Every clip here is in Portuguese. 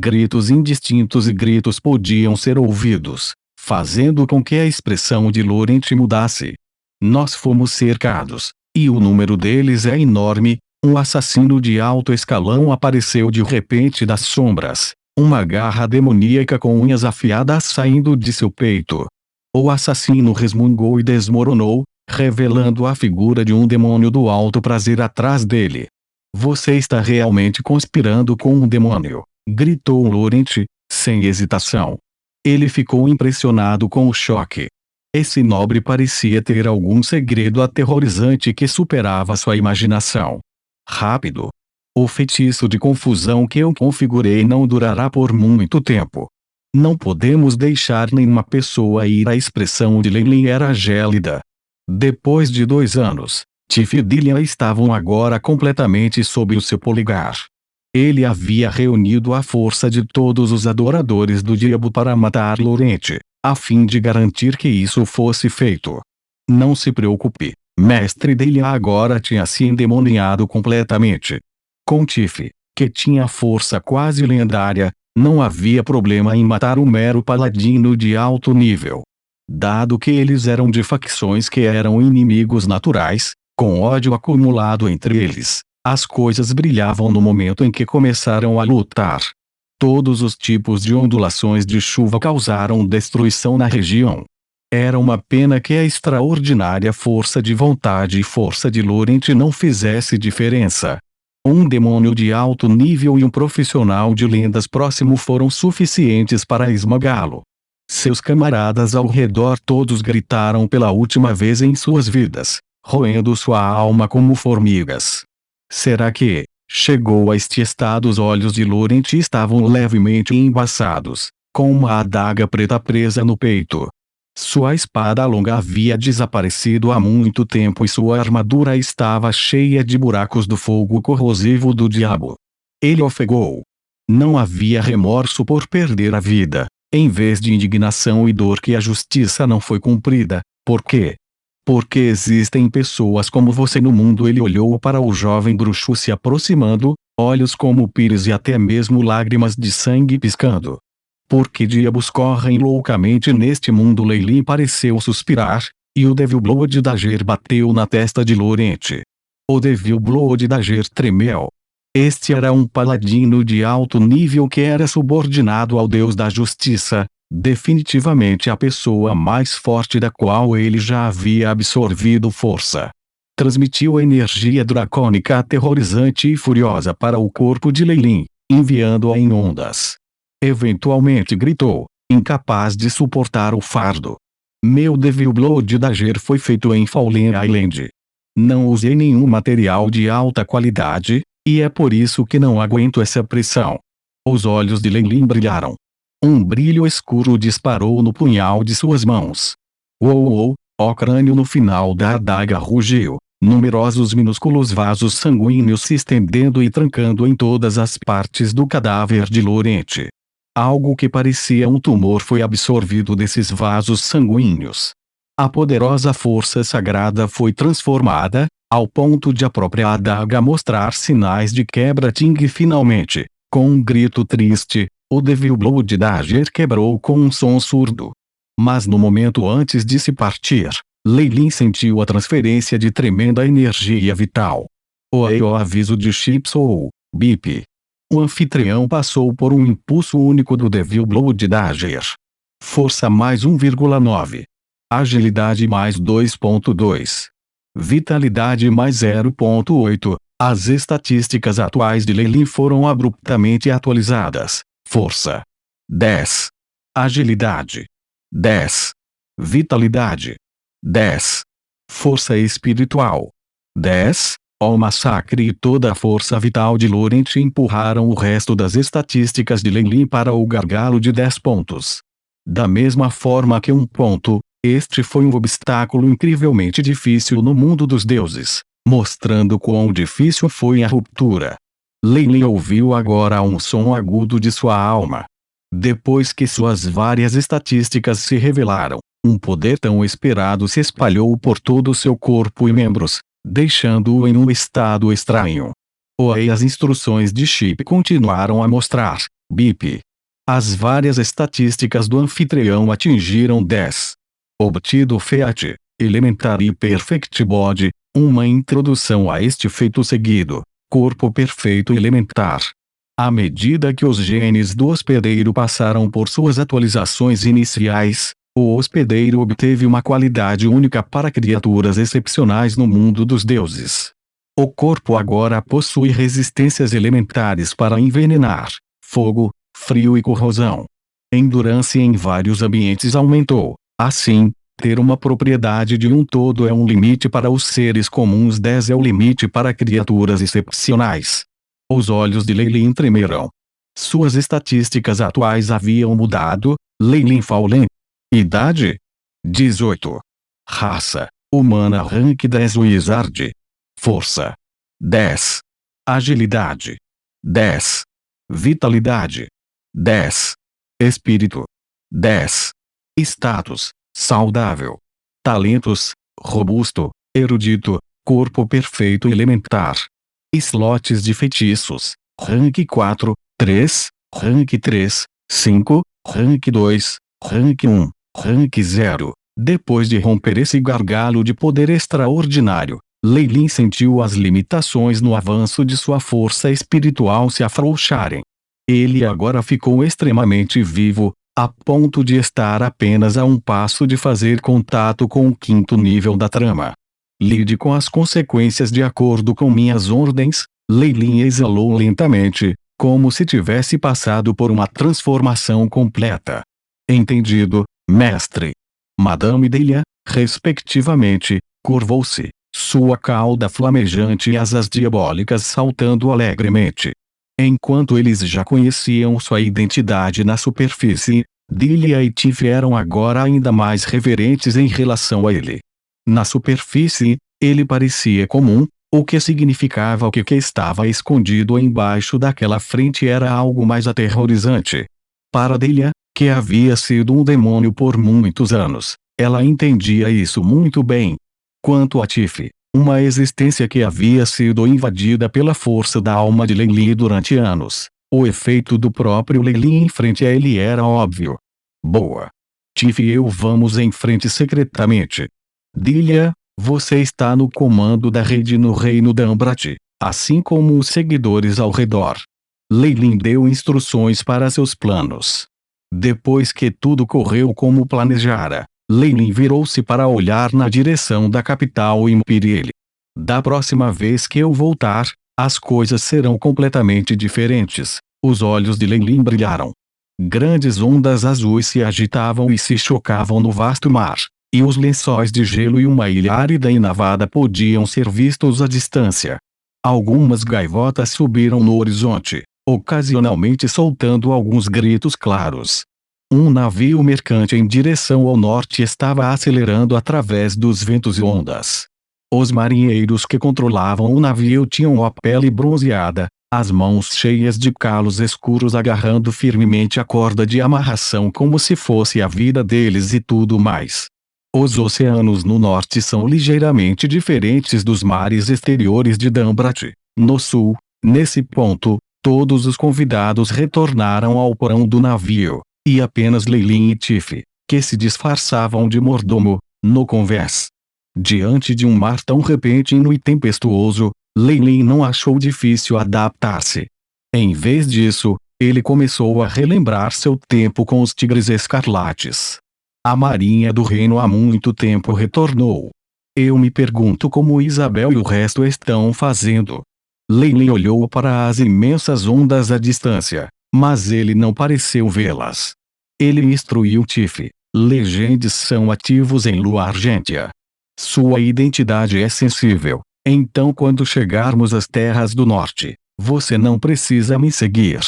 Gritos indistintos e gritos podiam ser ouvidos, fazendo com que a expressão de Laurent mudasse. Nós fomos cercados, e o número deles é enorme. Um assassino de alto escalão apareceu de repente das sombras, uma garra demoníaca com unhas afiadas saindo de seu peito. O assassino resmungou e desmoronou, revelando a figura de um demônio do alto prazer atrás dele. Você está realmente conspirando com um demônio, gritou Laurent, sem hesitação. Ele ficou impressionado com o choque. Esse nobre parecia ter algum segredo aterrorizante que superava sua imaginação. Rápido. O feitiço de confusão que eu configurei não durará por muito tempo. Não podemos deixar nenhuma pessoa ir. A expressão de Leilin era gélida. Depois de 2 anos, Tiff e Dillian estavam agora completamente sob o seu polegar. Ele havia reunido a força de todos os adoradores do diabo para matar Laurent, a fim de garantir que isso fosse feito. Não se preocupe, Mestre Dillian agora tinha se endemoniado completamente. Com Tiff, que tinha força quase lendária, não havia problema em matar um mero paladino de alto nível. Dado que eles eram de facções que eram inimigos naturais, com ódio acumulado entre eles, as coisas brilhavam no momento em que começaram a lutar. Todos os tipos de ondulações de chuva causaram destruição na região. Era uma pena que a extraordinária força de vontade e força de Laurent não fizesse diferença. Um demônio de alto nível e um profissional de lendas próximo foram suficientes para esmagá-lo. Seus camaradas ao redor todos gritaram pela última vez em suas vidas, roendo sua alma como formigas. Será que chegou a este estado? Os olhos de Laurent estavam levemente embaçados, com uma adaga preta presa no peito. Sua espada longa havia desaparecido há muito tempo e sua armadura estava cheia de buracos do fogo corrosivo do diabo. Ele ofegou. Não havia remorso por perder a vida, em vez de indignação e dor que a justiça não foi cumprida. Por quê? Porque existem pessoas como você no mundo. Ele olhou para o jovem bruxo se aproximando, olhos como pires e até mesmo lágrimas de sangue piscando. Por que diabos correm loucamente neste mundo? Leilin pareceu suspirar, e o Devil Blood Dagger bateu na testa de Laurent. O Devil Blood Dagger tremeu. Este era um paladino de alto nível que era subordinado ao Deus da Justiça, definitivamente a pessoa mais forte da qual ele já havia absorvido força. Transmitiu energia dracônica aterrorizante e furiosa para o corpo de Leilin, enviando-a em ondas. Eventualmente gritou, incapaz de suportar o fardo. Meu Devil Blood Dagger foi feito em Fallen Island. Não usei nenhum material de alta qualidade, e é por isso que não aguento essa pressão. Os olhos de Leilin brilharam. Um brilho escuro disparou no punhal de suas mãos. Uou! O crânio no final da adaga rugiu, numerosos minúsculos vasos sanguíneos se estendendo e trancando em todas as partes do cadáver de Laurent. Algo que parecia um tumor foi absorvido desses vasos sanguíneos. A poderosa força sagrada foi transformada, ao ponto de a própria adaga mostrar sinais de quebra. Ting! Finalmente, com um grito triste, o Devil Blood Dagger quebrou com um som surdo. Mas no momento antes de se partir, Leilin sentiu a transferência de tremenda energia vital. O aviso de chips ou bip. O anfitrião passou por um impulso único do Devil Blood Dagger. Força mais 1,9. Agilidade mais 2,2. Vitalidade mais 0,8. As estatísticas atuais de Leilin foram abruptamente atualizadas. Força 10. Agilidade 10. Vitalidade 10. Força espiritual 10. O massacre e toda a força vital de Laurent empurraram o resto das estatísticas de Leilin para o gargalo de 10 pontos. Da mesma forma que um ponto, este foi um obstáculo incrivelmente difícil no mundo dos deuses, mostrando quão difícil foi a ruptura. Leilin ouviu agora um som agudo de sua alma. Depois que suas várias estatísticas se revelaram, um poder tão esperado se espalhou por todo o seu corpo e membros, deixando-o em um estado estranho. As instruções de chip continuaram a mostrar: BIP. As várias estatísticas do anfitrião atingiram 10. Obtido Fiat, Elementary Perfect Body, uma introdução a este feito seguido. Corpo perfeito elementar. À medida que os genes do hospedeiro passaram por suas atualizações iniciais, o hospedeiro obteve uma qualidade única para criaturas excepcionais no mundo dos deuses. O corpo agora possui resistências elementares para envenenar, fogo, frio e corrosão. Endurance em vários ambientes aumentou. Assim, ter uma propriedade de um todo é um limite para os seres comuns, 10 é o limite para criaturas excepcionais. Os olhos de Leilin tremeram. Suas estatísticas atuais haviam mudado. Leilin Faulen. Idade? 18. Raça: humana. Rank 10 Wizard. Força: 10. Agilidade: 10. Vitalidade: 10. Espírito: 10. Status: saudável. Talentos: robusto, erudito, corpo perfeito elementar. Slots de feitiços: rank 4, 3, rank 3, 5, rank 2, rank 1, rank 0. Depois de romper esse gargalo de poder extraordinário, Leilin sentiu as limitações no avanço de sua força espiritual se afrouxarem. Ele agora ficou extremamente vivo, a ponto de estar apenas a um passo de fazer contato com o 5º nível da trama. Lide com as consequências de acordo com minhas ordens. Leilin exalou lentamente, como se tivesse passado por uma transformação completa. Entendido, mestre. Madame Delia, respectivamente, curvou-se, sua cauda flamejante e asas diabólicas saltando alegremente. Enquanto eles já conheciam sua identidade na superfície, Delia e Tiff eram agora ainda mais reverentes em relação a ele. Na superfície, ele parecia comum, o que significava que estava escondido embaixo daquela frente era algo mais aterrorizante. Para Delia, que havia sido um demônio por muitos anos, ela entendia isso muito bem. Quanto a Tiff, uma existência que havia sido invadida pela força da alma de Leilin durante anos, o efeito do próprio Leilin em frente a ele era óbvio. Boa. Tiff e eu vamos em frente secretamente. Delia, você está no comando da rede no reino da Ambrat, assim como os seguidores ao redor. Leilin deu instruções para seus planos. Depois que tudo correu como planejara, Leilin virou-se para olhar na direção da capital Imperial. Da próxima vez que eu voltar, as coisas serão completamente diferentes. Os olhos de Leilin brilharam. Grandes ondas azuis se agitavam e se chocavam no vasto mar, e os lençóis de gelo e uma ilha árida e nevada podiam ser vistos à distância. Algumas gaivotas subiram no horizonte, ocasionalmente soltando alguns gritos claros. Um navio mercante em direção ao norte estava acelerando através dos ventos e ondas. Os marinheiros que controlavam o navio tinham a pele bronzeada, as mãos cheias de calos escuros agarrando firmemente a corda de amarração como se fosse a vida deles e tudo mais. Os oceanos no norte são ligeiramente diferentes dos mares exteriores de Dambrat. No sul, nesse ponto, todos os convidados retornaram ao porão do navio, e apenas Leilin e Tiff, que se disfarçavam de mordomo, no convés. Diante de um mar tão repentino e tempestuoso, Leilin não achou difícil adaptar-se. Em vez disso, ele começou a relembrar seu tempo com os Tigres Escarlates. A marinha do reino há muito tempo retornou. Eu me pergunto como Isabel e o resto estão fazendo. Leilin olhou para as imensas ondas à distância, mas ele não pareceu vê-las. Ele instruiu Tiff. Legendes são ativos em Lua Argentia. Sua identidade é sensível. Então quando chegarmos às terras do norte, você não precisa me seguir.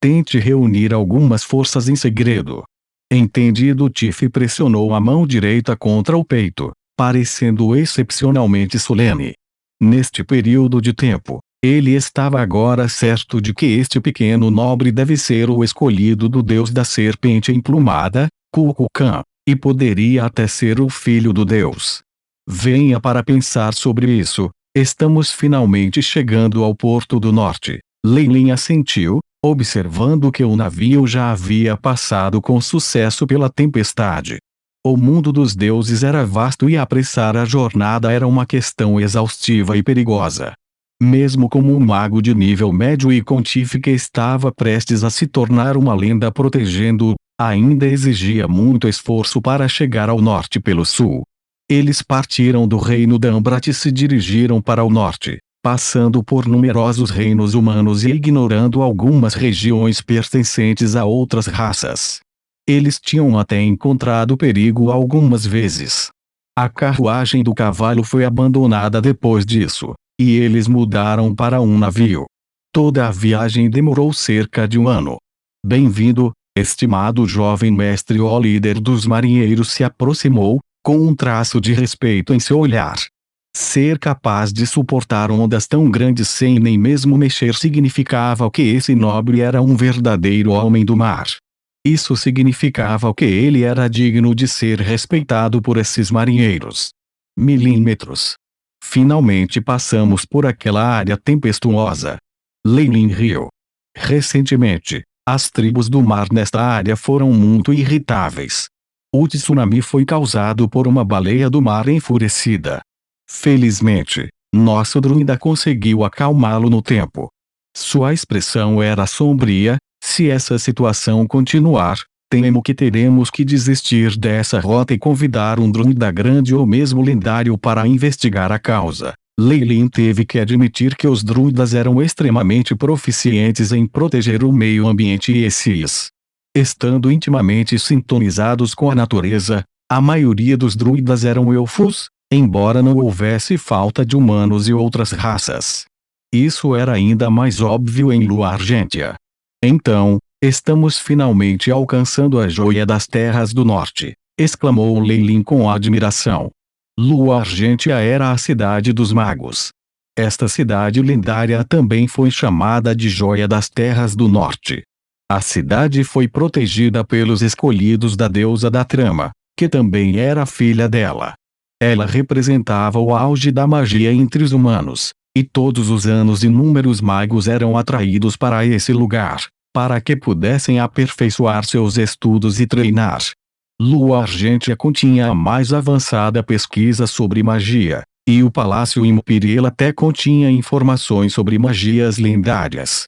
Tente reunir algumas forças em segredo. Entendido. Tiff pressionou a mão direita contra o peito, parecendo excepcionalmente solene. Neste período de tempo, ele estava agora certo de que este pequeno nobre deve ser o escolhido do deus da serpente emplumada, Kukulkan, e poderia até ser o filho do deus. Venha para pensar sobre isso. Estamos finalmente chegando ao Porto do Norte. Leilin assentiu, observando que o navio já havia passado com sucesso pela tempestade. O mundo dos deuses era vasto e apressar a jornada era uma questão exaustiva e perigosa. Mesmo como um mago de nível médio e Contífica estava prestes a se tornar uma lenda protegendo-o, ainda exigia muito esforço para chegar ao norte pelo sul. Eles partiram do reino da Ambrat e se dirigiram para o norte, passando por numerosos reinos humanos e ignorando algumas regiões pertencentes a outras raças. Eles tinham até encontrado perigo algumas vezes. A carruagem do cavalo foi abandonada depois disso, e eles mudaram para um navio. Toda a viagem demorou cerca de um ano. Bem-vindo, estimado jovem mestre. O líder dos marinheiros se aproximou, com um traço de respeito em seu olhar. Ser capaz de suportar ondas tão grandes sem nem mesmo mexer significava que esse nobre era um verdadeiro homem do mar. Isso significava que ele era digno de ser respeitado por esses marinheiros. Milímetros. Finalmente passamos por aquela área tempestuosa. Leilin riu. Recentemente, as tribos do mar nesta área foram muito irritáveis. O tsunami foi causado por uma baleia do mar enfurecida. Felizmente, nosso druida conseguiu acalmá-lo no tempo. Sua expressão era sombria. Se essa situação continuar, temo que teremos que desistir dessa rota e convidar um druida grande ou mesmo lendário para investigar a causa. Leilin teve que admitir que os druidas eram extremamente proficientes em proteger o meio ambiente e esses. Estando intimamente sintonizados com a natureza, a maioria dos druidas eram elfos, embora não houvesse falta de humanos e outras raças. Isso era ainda mais óbvio em Lua Argentia. Então, estamos finalmente alcançando a joia das terras do norte, exclamou Leilin com admiração. Lua Argentia era a cidade dos magos. Esta cidade lendária também foi chamada de Joia das Terras do Norte. A cidade foi protegida pelos escolhidos da deusa da trama, que também era filha dela. Ela representava o auge da magia entre os humanos, e todos os anos inúmeros magos eram atraídos para esse lugar, para que pudessem aperfeiçoar seus estudos e treinar. Lua Argentia continha a mais avançada pesquisa sobre magia, e o Palácio Imperial até continha informações sobre magias lendárias.